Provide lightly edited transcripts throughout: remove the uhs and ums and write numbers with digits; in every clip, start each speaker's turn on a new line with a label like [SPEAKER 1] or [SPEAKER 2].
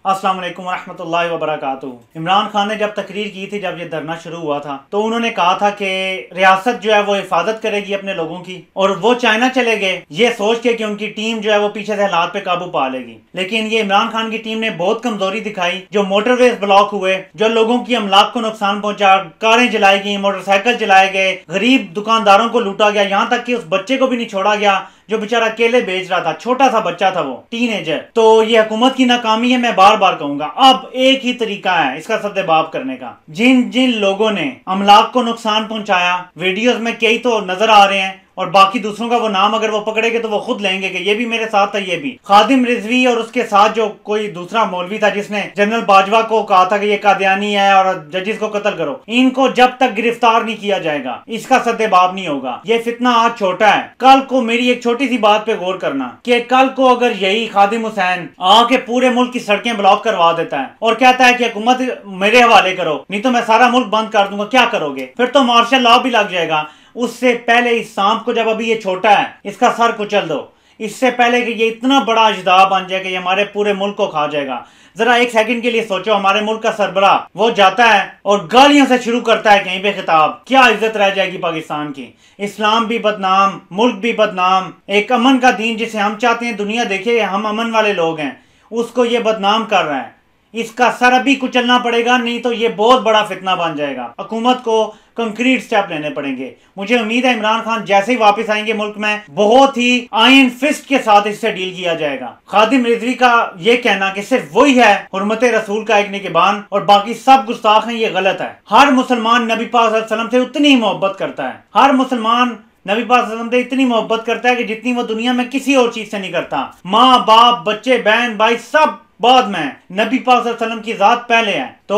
[SPEAKER 1] अस्सलाम वालेकुम रहमतुल्लाहि व बरकातुहू। इमरान खान ने जब तकरीर की थी, जब ये धरना शुरू हुआ था, तो उन्होंने कहा था कि रियासत जो है वो हिफाजत करेगी अपने लोगों की, और वो चाइना चले गए ये सोच के कि उनकी टीम जो है वो पीछे से हालात पे काबू पा लेगी। लेकिन ये इमरान खान की टीम ने बहुत कमजोरी दिखाई। जो मोटरवेज ब्लॉक हुए, जो लोगों की अमलाक को नुकसान पहुंचा, कारें जलाई गई, मोटरसाइकिल जलाए गए, गरीब दुकानदारों को लूटा गया, यहाँ तक कि उस बच्चे को भी नहीं छोड़ा गया जो बेचारा केले बेच रहा था, छोटा सा बच्चा था, वो टीनेजर। तो ये हुकूमत की नाकामी है। मैं बार बार कहूंगा, अब एक ही तरीका है इसका सद्देबाब करने का। जिन जिन लोगों ने अमलाक को नुकसान पहुंचाया, वीडियोस में कई तो नजर आ रहे हैं, और बाकी दूसरों का वो नाम अगर वो पकड़ेंगे तो वो खुद लेंगे कि ये भी मेरे साथ था। ये भी खादिम रिजवी और उसके साथ जो कोई दूसरा मौलवी था जिसने जनरल बाजवा को कहा था कि ये कादियानी है और जजिस को कत्ल करो, इनको जब तक गिरफ्तार नहीं किया जाएगा इसका सद्देबाब नहीं होगा। ये फितना आज छोटा है, कल को मेरी एक छोटी सी बात पे गौर करना कि कल को अगर यही खादिम हुसैन आके पूरे मुल्क की सड़कें ब्लॉक करवा देता है और कहता है कि हुकूमत मेरे हवाले करो, नहीं तो मैं सारा मुल्क बंद कर दूंगा, क्या करोगे? फिर तो मार्शल लॉ भी लग जाएगा। उससे पहले इस सांप को, जब अभी ये छोटा है, इसका सर कुचल दो, इससे पहले कि ये इतना बड़ा अजदा बन जाए कि ये हमारे पूरे मुल्क को खा जाएगा। जरा एक सेकंड के लिए सोचो, हमारे मुल्क का सरबरा वो जाता है और गालियों से शुरू करता है कहीं पे खिताब, क्या इज्जत रह जाएगी पाकिस्तान की? इस्लाम भी बदनाम, मुल्क भी बदनाम, एक अमन का दीन जिसे हम चाहते हैं दुनिया देखे हम अमन वाले लोग हैं, उसको ये बदनाम कर रहा है। इसका सर अभी कुचलना पड़ेगा, नहीं तो ये बहुत बड़ा फितना बन जाएगा। हुकूमत को कंक्रीट स्टेप लेने पड़ेंगे। मुझे उम्मीद है इमरान खान जैसे ही वापस आएंगे मुल्क में, बहुत ही आयरन फिस्ट के साथ इससे डील किया जाएगा। खादिम रिजवी का ये कहना कि सिर्फ वही है हुर्मत रसूल का एक निगहबान और बाकी सब गुस्ताख हैं, ये गलत है। हर मुसलमान नबी पाक सल्लल्लाहु अलैहि वसल्लम से उतनी ही मोहब्बत करता है। हर मुसलमान नबी पाक सल्लल्लाहु अलैहि वसल्लम से इतनी मोहब्बत करता है कि जितनी वो दुनिया में किसी और चीज से नहीं करता। माँ बाप, बच्चे, बहन, भाई सब बाद में, नबी पाक सल्लल्लाहु अलैहि वसल्लम की जात पहले है। तो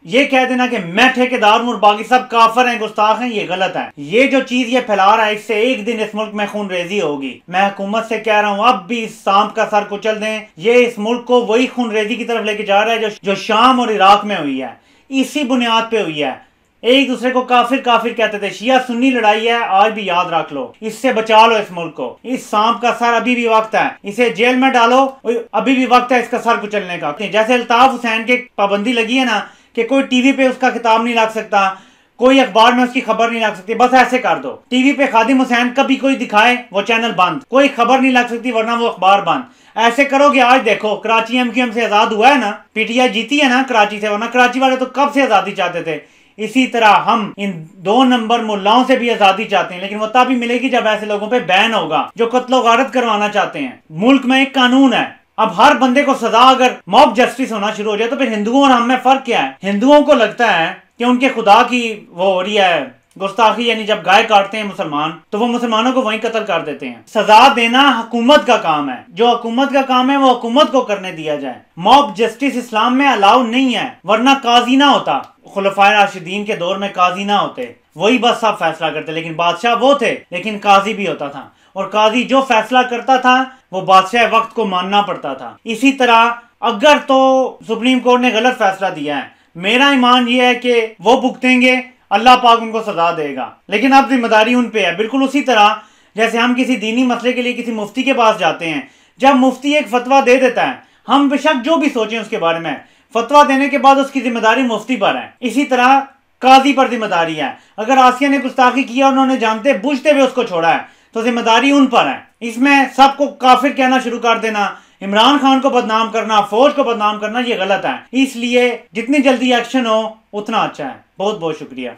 [SPEAKER 1] ये कह देना कि मैं ठेकेदार हूं और बाकी सब काफिर हैं, गुस्ताख हैं, ये गलत है। ये जो चीज ये फैला रहा है, इससे एक दिन इस मुल्क में खून रेजी होगी। मैं हुकूमत से कह रहा हूं, अब भी इस सांप का सर कुचल दें। ये इस मुल्क को वही खून रेजी की तरफ लेके जा रहा है जो शाम और इराक में हुई है। इसी बुनियाद पे हुई है। एक दूसरे को काफिर काफिर कहते थे। शिया सुन्नी लड़ाई है, आज भी याद रख लो। इससे बचा लो इस मुल्क को। इस सांप का सर अभी भी वक्त है, इसे जेल में डालो, अभी भी वक्त है इसका सर कुचलने का। जैसे अल्ताफ हुसैन के पाबंदी लगी है ना कि कोई टीवी पे उसका खिताब नहीं लग सकता, कोई अखबार में उसकी खबर नहीं लग सकती, बस ऐसे कर दो। टीवी पे खादिम हुसैन कभी कोई दिखाए, वो चैनल बंद, कोई खबर नहीं लग सकती वरना वो अखबार बंद। ऐसे करोगे, आज देखो कराची एमक्यूएम से आजाद हुआ है ना, पीटीआई जीती है ना कराची से, वरना कराची वाले तो कब से आजादी चाहते थे। इसी तरह हम इन 2 नंबर मुल्लाओं से भी आजादी चाहते हैं, लेकिन वो तभी मिलेगी जब ऐसे लोगों पे बैन होगा जो कत्लो गारत करवाना चाहते हैं। मुल्क में एक कानून है, अब हर बंदे को सजा, अगर मॉब जस्टिस होना शुरू हो जाए तो फिर हिंदुओं और हम में फर्क क्या है? हिंदुओं को लगता है कि उनके खुदा की वो हो रही है गुस्ताखी, यानी जब गाय काटते हैं मुसलमान तो वो मुसलमानों को वहीं कत्ल कर देते हैं। सजा देना हुकूमत का काम है, जो हुकूमत का काम है वो हुकूमत को करने दिया जाए। मॉब जस्टिस इस्लाम में अलाउ नहीं है, वरना काजी ना होता। खुलफाए राशिदीन के दौर में काजी ना होते, वही बस सब फैसला करते, लेकिन बादशाह वो थे, लेकिन काजी भी होता था, और काजी जो फैसला करता था वो बादशाह वक्त को मानना पड़ता था। इसी तरह अगर तो सुप्रीम कोर्ट ने गलत फैसला दिया है, मेरा ईमान ये है कि वो भुगतेंगे, अल्लाह पाक उनको सजा देगा, लेकिन अब जिम्मेदारी उन पे है। बिल्कुल उसी तरह जैसे हम किसी दीनी मसले के लिए किसी मुफ्ती के पास जाते हैं, जब मुफ्ती एक फतवा दे देता है, हम बेशक जो भी सोचें उसके बारे में, फतवा देने के बाद उसकी जिम्मेदारी मुफ्ती पर है। इसी तरह काजी पर जिम्मेदारी है। अगर आसिया ने गुस्ताखी किया, उन्होंने जानते बूझते हुए उसको छोड़ा है, तो जिम्मेदारी उन पर है। इसमें सबको काफिर कहना शुरू कर देना, इमरान खान को बदनाम करना, फौज को बदनाम करना, ये गलत है। इसलिए जितनी जल्दी एक्शन हो उतना अच्छा है। बहुत बहुत शुक्रिया।